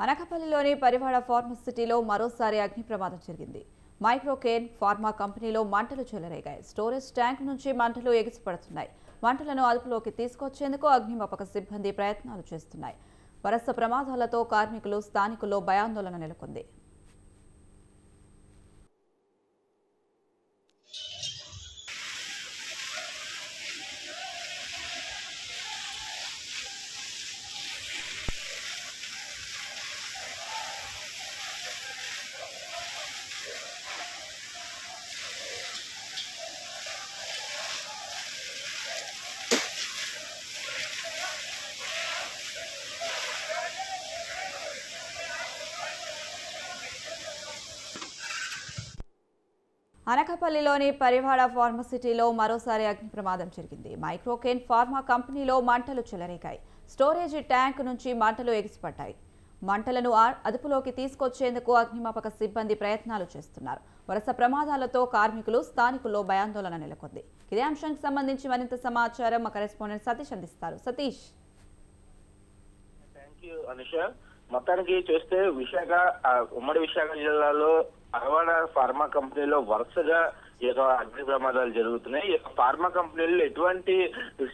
అనకాపల్లిలోని పరివాడ ఫార్మసిటీలో మరోసారి అగ్ని ప్రమాదం జరిగింది. మైక్రోకేన్ ఫార్మా కంపెనీలో మంటలు చెలరేగాయి. స్టోరేజ్ ట్యాంక్ నుంచి మంటలు ఎగిసిపడుతున్నాయి. మంటలను అదుపులోకి తీసుకొచ్చేందుకు అగ్నిమాపక సిబ్బంది ప్రయత్నాలు చేస్తున్నాయి. వరుస ప్రమాదాలతో కార్మికులు, స్థానికుల్లో భయాందోళన నెలకొంది. అనకాపల్లిలోని పరివాడ ఫార్మసిటీలో మరోసారి అగ్ని ప్రమాదం జరిగింది. మైక్రోకేన్ ఫార్మా కంపెనీలో మంటలు చెలరేగాయి. స్టోరేజ్ ట్యాంక్ నుంచి మంటలు ఎగిసిపడ్డాయి. మంటలను అదుపులోకి తీసుకొచ్చేందుకు అగ్నిమాపక సిబ్బంది ప్రయత్నాలు చేస్తున్నారు. వరుస ప్రమాదాలతో కార్మికులు, స్థానికుల్లో భయాందోళన నెలకొంది. ఇదే అంశానికి సంబంధించి మరింత సమాచారం మా కరెస్పాండెంట్ సతీష్ అందిస్తారు. సతీష్. మొత్తానికి చూస్తే ఉమ్మడి విశాఖ జిల్లాలో పరివాడ ఫార్మా కంపెనీలో వరుసగా ఈ యొక్క అగ్ని ప్రమాదాలు జరుగుతున్నాయి. ఈ యొక్క ఫార్మా కంపెనీలు ఎటువంటి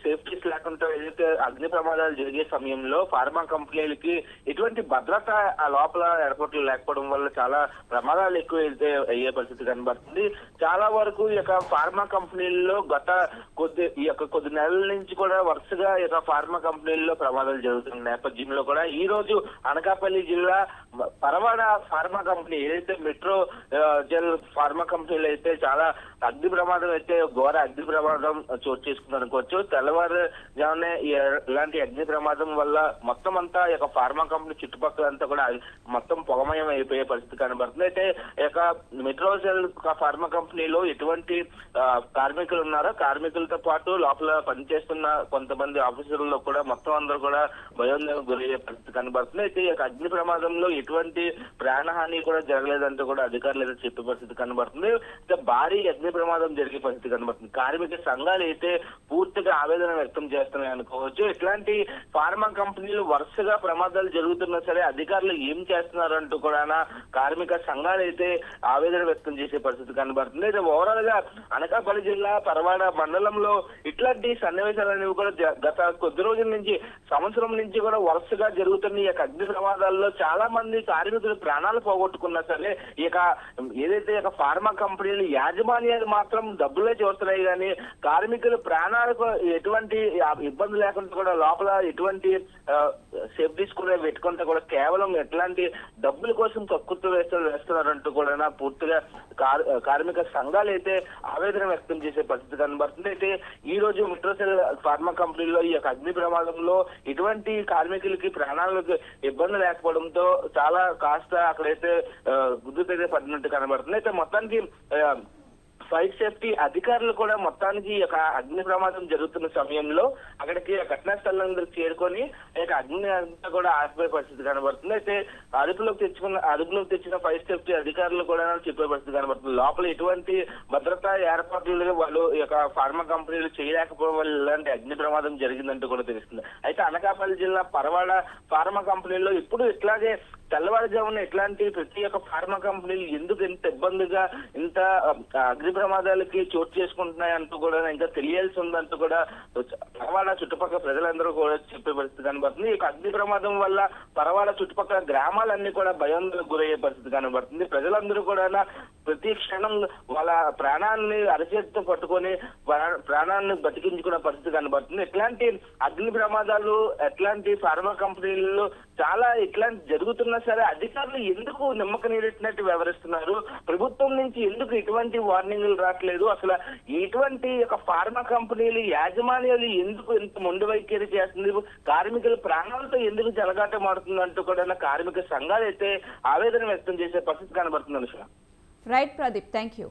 సేఫ్టీస్ లేకుండా ఏదైతే అగ్ని ప్రమాదాలు జరిగే సమయంలో ఫార్మా కంపెనీలకి ఎటువంటి భద్రత ఆ లోపల ఏర్పాట్లు లేకపోవడం వల్ల చాలా ప్రమాదాలు ఎక్కువ అయ్యే పరిస్థితి కనబడుతుంది. చాలా వరకు ఈ యొక్క ఫార్మా కంపెనీల్లో గత కొద్ది నెలల నుంచి కూడా వరుసగా ఈ యొక్క ఫార్మా కంపెనీల్లో ప్రమాదాలు జరుగుతున్న నేపథ్యంలో కూడా ఈ రోజు అనకాపల్లి జిల్లా పరివాడ ఫార్మా కంపెనీ ఏదైతే మెట్రో జెల్ ఫార్మా కంపెనీలు అయితే చాలా అగ్ని ప్రమాదం అయితే ఘోర అగ్ని ప్రమాదం చోటు చేసుకుంది అనుకోవచ్చు. తెల్లవారుజామునే ఇలాంటి అగ్ని ప్రమాదం వల్ల మొత్తం అంతా ఈ యొక్క ఫార్మా కంపెనీ చుట్టుపక్కలంతా కూడా మొత్తం పొగమయం అయిపోయే పరిస్థితి కనబడుతుంది. అయితే ఈ యొక్క మెట్రోజెల్ ఫార్మా కంపెనీలో ఎటువంటి కార్మికులు ఉన్నారో కార్మికులతో పాటు లోపల పనిచేస్తున్న కొంతమంది ఆఫీసర్లలో కూడా మొత్తం అందరూ కూడా భయోందోళనకు గురయ్యే పరిస్థితి కనబడుతుంది. అయితే ఈ యొక్క అగ్ని ప్రమాదంలో ఎటువంటి ప్రాణహాని కూడా జరగలేదంటూ కూడా అధికారులు అయితే చెప్పే పరిస్థితి కనబడుతుంది. భారీ అగ్ని ప్రమాదం జరిగే పరిస్థితి కనబడుతుంది. కార్మిక సంఘాలు అయితే పూర్తిగా ఆవేదన వ్యక్తం చేస్తున్నాయి అనుకోవచ్చు. ఇట్లాంటి ఫార్మా కంపెనీలు వరుసగా ప్రమాదాలు జరుగుతున్నా సరే అధికారులు ఏం చేస్తున్నారంటూ కూడా కార్మిక సంఘాలు అయితే ఆవేదన వ్యక్తం చేసే పరిస్థితి కనబడుతుంది. అయితే ఓవరాల్ గా అనకాపల్లి జిల్లా పరివాడ మండలంలో ఇట్లాంటి సన్నివేశాలనేవి కూడా గత కొద్ది రోజుల నుంచి సంవత్సరం నుంచి కూడా వరుసగా జరుగుతున్న ఈ యొక్క అగ్ని ప్రమాదాల్లో చాలా మంది కార్మికులు ప్రాణాలు పోగొట్టుకున్నా సరే ఇక ఏదైతే ఇక ఫార్మా కంపెనీలు యాజమాన్యాలు మాత్రం డబ్బులే చూస్తున్నాయి కానీ కార్మికుల ప్రాణాలకు ఎటువంటి ఇబ్బంది లేకుండా కూడా లోపల ఎటువంటి సేఫ్టీస్ కూడా పెట్టుకుంటే కూడా కేవలం ఎట్లాంటి డబ్బుల కోసం కక్కుర్తి వేస్తున్నారంటూ కూడా పూర్తిగా కార్మిక సంఘాలు అయితే ఆవేదన వ్యక్తం చేసే పరిస్థితి కనబడుతుంది. అయితే ఈ రోజు మెట్రోసెల్ ఫార్మా కంపెనీలో ఈ యొక్క అగ్ని ప్రమాదంలో ఎటువంటి కార్మికులకి ప్రాణాలకు ఇబ్బంది లేకపోవడంతో చాలా కాస్త అక్కడైతే గుర్తుతే పడినట్టు కనబడుతుంది. అయితే మొత్తానికి ఫైర్ సేఫ్టీ అధికారులు కూడా మొత్తానికి ఈ యొక్క అగ్ని ప్రమాదం జరుగుతున్న సమయంలో అక్కడికి ఘటనా స్థలం చేరుకొని ఈ యొక్క అగ్ని అంతా కూడా ఆగిపోయే పరిస్థితి కనబడుతుంది. అయితే అదుపులోకి తెచ్చిన ఫైర్ సేఫ్టీ అధికారులు కూడా చెప్పే పరిస్థితి కనబడుతుంది. లోపల ఎటువంటి భద్రతా ఏర్పాట్లు వాళ్ళు ఈ యొక్క ఫార్మా కంపెనీలు చేయలేకపోవడం వల్ల ఇలాంటి అగ్ని ప్రమాదం జరిగిందంటూ కూడా తెలుస్తుంది. అయితే అనకాపల్లి జిల్లా పరివాడ ఫార్మా కంపెనీలో ఇప్పుడు ఇట్లాగే తెల్లవారుజామున ఇట్లాంటి ప్రతి ఒక్క ఫార్మా కంపెనీలు ఎందుకు ఇంత ఇబ్బందిగా ఇంత అగ్ని ప్రమాదాలకి చోటు చేసుకుంటున్నాయి అంటూ కూడా ఇంకా తెలియాల్సి ఉందంటూ కూడా పరవాడ చుట్టుపక్కల ప్రజలందరూ కూడా చెప్పే పరిస్థితి కనబడుతుంది. ఈ అగ్ని ప్రమాదం వల్ల పరవాడ చుట్టుపక్కల గ్రామాలన్నీ కూడా భయాందోళనకు గురయ్యే పరిస్థితి కనబడుతుంది. ప్రజలందరూ కూడా ప్రతి క్షణం వాళ్ళ ప్రాణాన్ని అరచేతితో పట్టుకొని ప్రాణాన్ని బతికించుకునే పరిస్థితి కనబడుతుంది. ఇట్లాంటి అగ్ని ప్రమాదాలు ఎట్లాంటి ఫార్మా కంపెనీలు చాలా ఇట్లాంటి జరుగుతున్నా సరే అధికారులు ఎందుకు నిమ్మక నీరెట్టినట్టు వ్యవహరిస్తున్నారు, ప్రభుత్వం నుంచి ఎందుకు ఎటువంటి వార్నింగ్లు రావట్లేదు, అసలు ఎటువంటి ఫార్మా కంపెనీలు యాజమాన్యాలు ఎందుకు ఇంత మొండి వైఖరి చేస్తుంది, కార్మికుల ప్రాణాలతో ఎందుకు చెలగాటం ఆడుతుందంటూ కూడా కార్మిక సంఘాలు అయితే ఆవేదన వ్యక్తం చేసే పరిస్థితి కనబడుతుంది. Right Pradeep, thank you.